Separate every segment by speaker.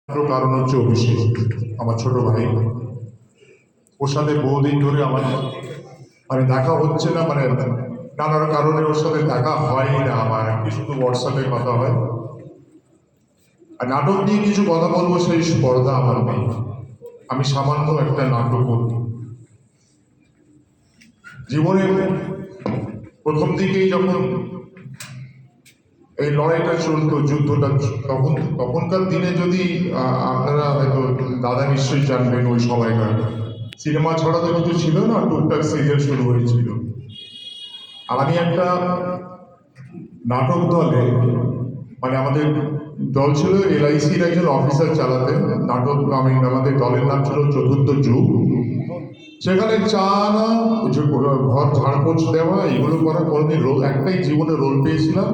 Speaker 1: কারণ হচ্ছে অভিষেক, আমার ছোট ভাই। ওর সাথে বহুদিন ধরে আমার দেখা হচ্ছে না, নানার কারণে ওর সাথে দেখা হয় না আমার, কি শুধু হোয়াটসঅ্যাপে কথা হয়। আর নাটক নিয়ে কিছু কথা বলবো, সেই স্পর্ধা আমার নেই। আমি সামান্য একটা নাটক করি জীবনের প্রথম দিকেই, যখন এই লড়াইটা চলতো, যুদ্ধটা, তখনকার দিনে যদি আপনারা হয়তো, দাদা নিশ্চয়ই জানবেন, ওই সময়কার সিনেমা ছাড়া তো কিছু ছিল না, টুকটাক সিরিয়াল শুরু হয়েছিল। আর আমি একটা নাটক দলে, আমাদের দল ছিল, LIC-র একজন অফিসার চালাতেন নাটক। আমাদের দলের নাম ছিল চতুর্থ যুগ। সেখানে চা আনা, ঘর ঝাড়পোছ দেওয়া, এগুলো করা কোনোদিন একটাই জীবনে রোল পেয়েছিলাম।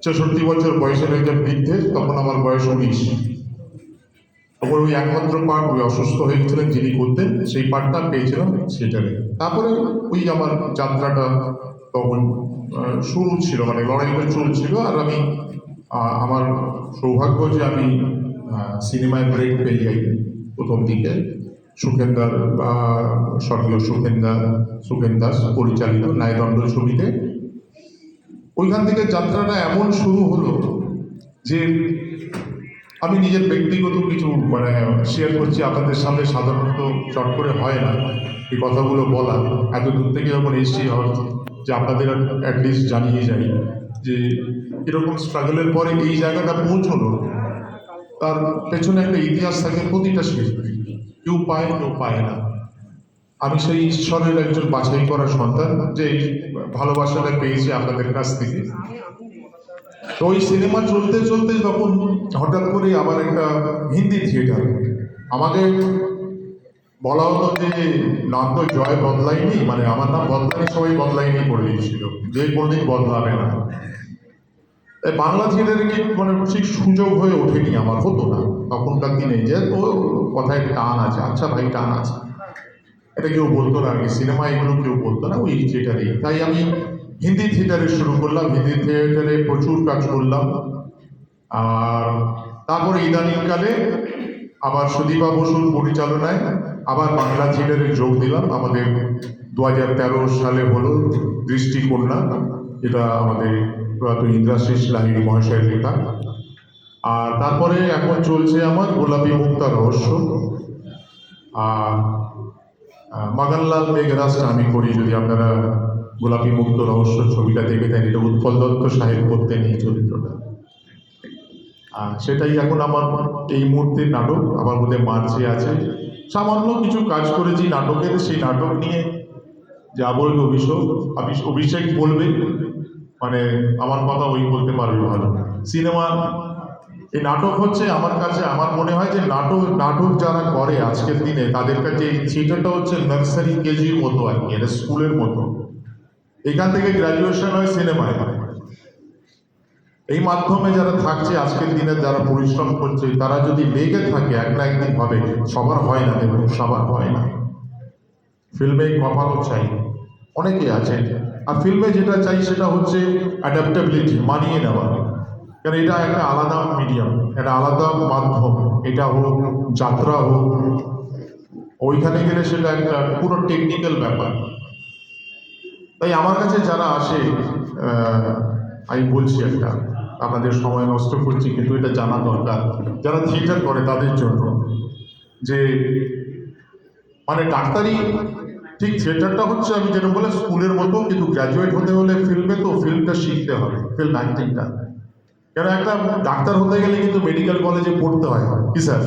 Speaker 1: 64 বছর বয়সের একজন বৃদ্ধের, তখন আমার বয়স 19। তখন ওই একমাত্র পার্ট, ওই অসুস্থ হয়েছিলেন যিনি করতেন, সেই পার্টটা পেয়েছিলাম সেটারে। তারপরে ওই আমার যাত্রাটা তখন শুরু ছিল, লড়াইটা চলছিল। আর আমি আমার সৌভাগ্য যে আমি সিনেমায় ব্রেক পেয়ে যাই প্রথম দিকে। সুখেনদার, স্বর্গীয় সুখেন দাস পরিচালিত ন্যায়দণ্ড ছবিতে। ওইখান থেকে যাত্রাটা এমন শুরু হলো যে আমি নিজের ব্যক্তিগত কিছু শেয়ার করছি আপনাদের সামনে। সাধারণত চট করে হয় না এই কথাগুলো বলা, এত দূর থেকে যখন এসেছি, যে আপনাদের অ্যাটলিস্ট জানিয়ে যাই যে এরকম স্ট্রাগলের পরে এই জায়গাটা পৌঁছলো। তার পেছনে একটা ইতিহাস থাকে প্রতিটা শিল্পী, কেউ পায় কেউ পায় না। আমি সেই ঈশ্বরের একজন বাছাই করা সন্তান, যে ভালোবাসাটা পেয়েছি আপনাদের কাছ থেকে। তো ওই সিনেমা চলতে চলতে তখন হঠাৎ করে আবার একটা হিন্দি থিয়েটার, আমাকে বলা হতো যে নাম তো জয় বদলায়নি, আমার নাম বদলায়নি, সবাই বদলায়নি করে দিয়েছিল, যে কোনোদিন বদলাবে না। তাই বাংলা থিয়েটারে কি ঠিক সুযোগ হয়ে ওঠেনি আমার, হতো না তখনকার দিনে, যে ও কথায় টান আছে, আচ্ছা ভাই টান আছে, এটা কেউ বলতো না আর কি। সিনেমা এগুলো কেউ বলতো না, ওই থিয়েটারেই। তাই আমি হিন্দি থিয়েটারে শুরু করলাম, হিন্দি থিয়েটারে প্রচুর কাজ করলাম। আর তারপরে ইদানিংকালে আবার সুদীপা বসুর পরিচালনায় আবার বাংলা থিয়েটারে যোগ দিলাম। আমাদের 2013 সালে হলো দৃষ্টিকন্যা, এটা আমাদের প্রয়াত ইন্দ্রাশিস লাহিড়ী মহাশয়ের লেখা। আর তারপরে এখন চলছে আমার গোলাপী মুক্তা রহস্য। আর মাগানলাল মেঘরাজটা আমি করি, যদি আপনারা গোলাপী মুক্ত রহস্য ছবিটা দেখে দেন, এটা উৎপল দত্ত সাহেব করতেন এই চরিত্রটা। সেটাই এখন আমার এই মুহূর্তে নাটক। আমার মধ্যে মার্চে আছে, সামান্য কিছু কাজ করেছি নাটকের, সেই নাটক নিয়ে যা বলবে অভিষেক বলবে, আমার কথা ওই বলতে পারবে ভালো। সিনেমা, এই নাটক হচ্ছে আমার কাছে, আমার মনে হয় যে নাটক যারা করে আজকের দিনে, তাদের কাছে এই থিয়েটারটা হচ্ছে নার্সারি কেজির মতো আর কি, এটা স্কুলের মতো। এখান থেকে গ্র্যাজুয়েশন হয় সিনেমায়। এই মাধ্যমে যারা থাকছে আজকের দিনে, যারা পরিশ্রম করছে, তারা যদি লেগে থাকে এক না একদিন হবে। সবার হয় না, দেখুন সবার হয় না। ফিল্মে কপালও চাই, অনেকে আছে। আর ফিল্মে যেটা চাই সেটা হচ্ছে অ্যাডাপ্টেবিলিটি, মানিয়ে নেওয়া। কারণ এটা একটা আলাদা মিডিয়াম, একটা আলাদা মাধ্যম। এটা হোক যাত্রা হোক, ওইখানে গেলে সেটা একটা পুরো টেকনিক্যাল ব্যাপার। তাই আমার কাছে যারা আসে, আমি বলছি একটা, আপনাদের সময় নষ্ট করছি কিন্তু এটা জানা দরকার, যারা থিয়েটার করে তাদের জন্য, যে ডাক্তারি ঠিক, থিয়েটারটা হচ্ছে আমি যেটা বলে স্কুলের মতো, কিন্তু গ্র্যাজুয়েট হতে হলে ফিল্মে, তো ফিল্মটা শিখতে হবে, ফিল্ম অ্যাক্টিংটা। কেন একটা ডাক্তার হতে গেলে কিন্তু মেডিকেল কলেজে পড়তে হয়, কি স্যার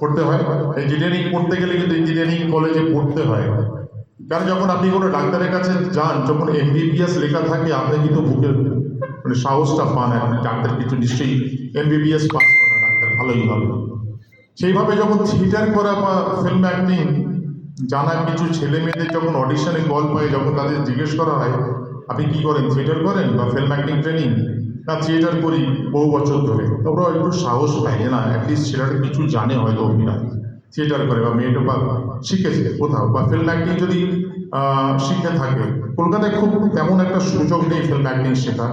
Speaker 1: পড়তে হয়। ইঞ্জিনিয়ারিং পড়তে গেলে কিন্তু ইঞ্জিনিয়ারিং কলেজে পড়তে হয়। কারণ যখন আপনি কোনো ডাক্তারের কাছে যান, যখন MBBS লেখা থাকে, আপনি কিন্তু বুকের সাহসটা পান, আপনি ডাক্তার কিছু নিশ্চয়ই MBBS পাস করা ডাক্তার ভালোই হবে। সেইভাবে যখন থিয়েটার করা বা ফিল্ম অ্যাক্টিং জানা কিছু ছেলে মেয়েদের যখন অডিশনে কল পায়, যখন তাদের জিজ্ঞেস করা হয় আপনি কি করেন, থিয়েটার করেন বা ফিল্ম অ্যাক্টিং ট্রেনিং, না থিয়েটার করি বহু বছর ধরে, ওরা একটু সাহস পায় যে না, অ্যাটলিস্ট ছেলেটা কিছু জানে হয়তো অভিনয়, থিয়েটার করে, বা মেয়েটা বা শিখেছে কোথাও, বা ফিল্ম অ্যাক্টিং যদি শিখে থাকে। কলকাতায় খুব তেমন একটা সুযোগ নেই ফিল্ম অ্যাক্টিং শেখার,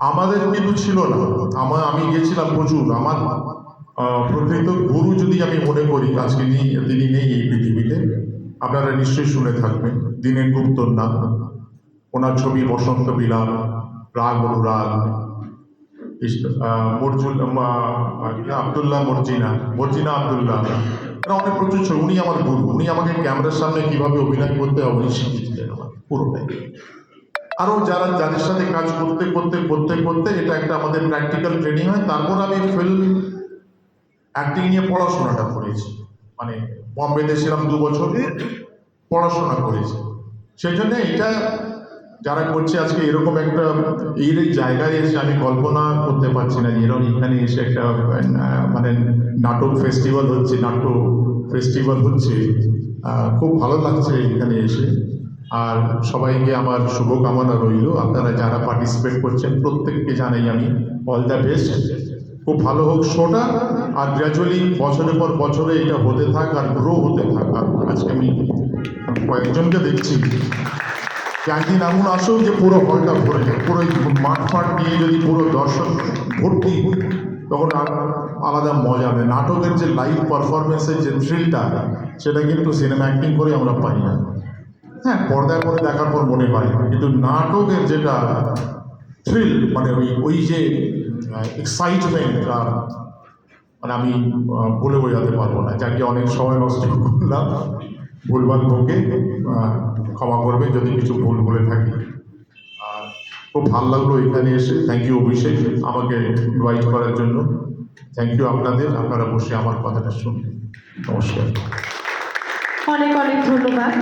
Speaker 1: আমাদের কিন্তু ছিল না। আমি গেছিলাম প্রচুর, প্রকৃত গুরু যদি আমি মনে করি, আজকে তিনি নেই এই পৃথিবীতে, আপনারা নিশ্চয়ই শুনে থাকবেন দীনেন গুপ্তর নাম। ওনার ছবি বসন্ত বিলাপ, রাগ অনুরাগ, আবদুল্লাহ মর্জিনা আবদুল্লাহ, এরা অনেক প্রচুর ছবি। উনি আমার গুরু, উনি আমাকে ক্যামেরার সামনে কিভাবে অভিনয় করতে হবে উনি শিখিয়েছিলেন আমার পুরোটাই। আরও যাদের সাথে কাজ করতে করতে করতে করতে এটা একটা আমাদের প্র্যাকটিক্যাল ট্রেনিং হয়। তারপর আমি ফিল্ম অ্যাক্টিং নিয়ে পড়াশোনাটা করেছি, মানে বম্বেতে ছিলাম 2 বছর, পড়াশোনা করেছি। সেই জন্য এটা যারা করছে আজকে এরকম একটা এই জায়গায় এসে আমি কল্পনা করতে পারছি না যে এরকম এখানে এসে একটা মানে নাটক ফেস্টিভ্যাল হচ্ছে, নাট্য ফেস্টিভ্যাল হচ্ছে। খুব ভালো লাগছে এখানে এসে। আর সবাইকে আমার শুভকামনা রইল। আপনারা যারা পার্টিসিপেট করছেন প্রত্যেককে জানাই আমি অল দ্য বেস্ট। খুব ভালো হোক শোটা, আর গ্র্যাজুয়ালি বছরের পর বছরে এটা হতে থাক আর গ্রো হতে থাক। আর আজকে আমি কয়েকজনকে দেখছি একদিন এমন আসুক যে পুরো হলটা ভরে যায়, পুরো মাঠ ফাট নিয়ে যদি পুরো দর্শক ভর্তি, তখন আর আলাদা মজা হবে। নাটকের যে লাইভ পারফরমেন্সের যে থ্রিলটা, সেটা কিন্তু সিনেমা অ্যাক্টিং করে আমরা পাই না। হ্যাঁ, পর্দায় করে দেখার পর মনে হয়, কিন্তু নাটকের যেটা থ্রিল, মানে ওই যে এক্সাইটমেন্ট, মানে আমি বলে বোঝাতে পারবো না। যাকে অনেক সময় নষ্ট করলাম, ভুলভাল বকে ক্ষমা করবে যদি কিছু ভুল বলে থাকি। আর খুব ভালো লাগলো এখানে এসে। থ্যাংক ইউ অভিষেক আমাকে ইনভাইট করার জন্য। থ্যাংক ইউ আপনারা বসে আমার কথাটা শুনবেন। নমস্কার।
Speaker 2: অনেক অনেক ধন্যবাদ।